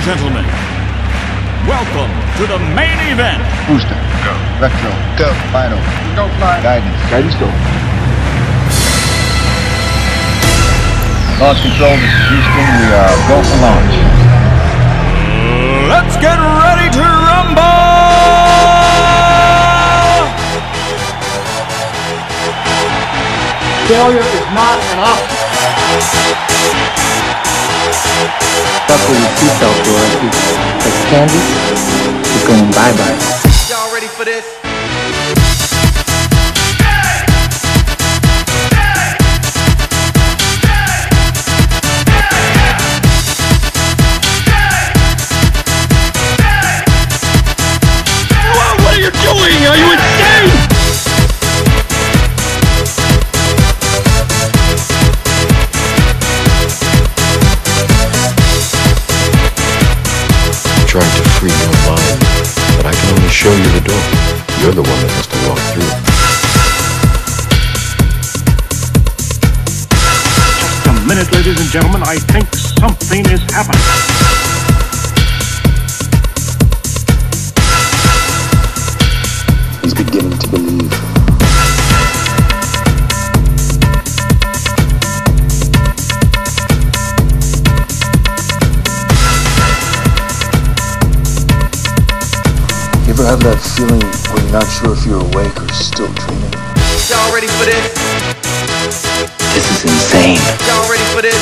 gentlemen, welcome to the main event. Booster. Go. Retro. Go. Final. Go fly. Guidance. Guidance go. Launch control, this is Houston. We are go for launch. Let's get ready to rumble! Failure is not an option. That's what your seatbelt door is. Like candy, it's going bye-bye. Y'all ready for this? What are you doing? Are you insane? Trying to free your mind, but I can only show you the door. You're the one that has to walk through it. Just a minute, ladies and gentlemen. I think something is happening. He's beginning to believe. You ever have that feeling when you're not sure if you're awake or still dreaming? Y'all ready for this? This is insane. Y'all ready for this?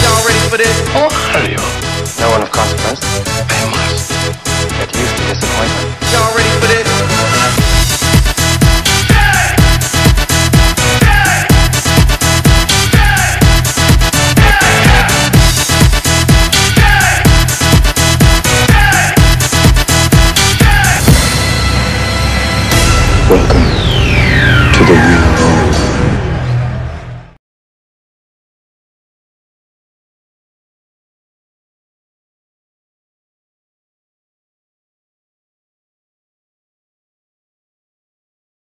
Y'all ready for this? Oh, hurry up.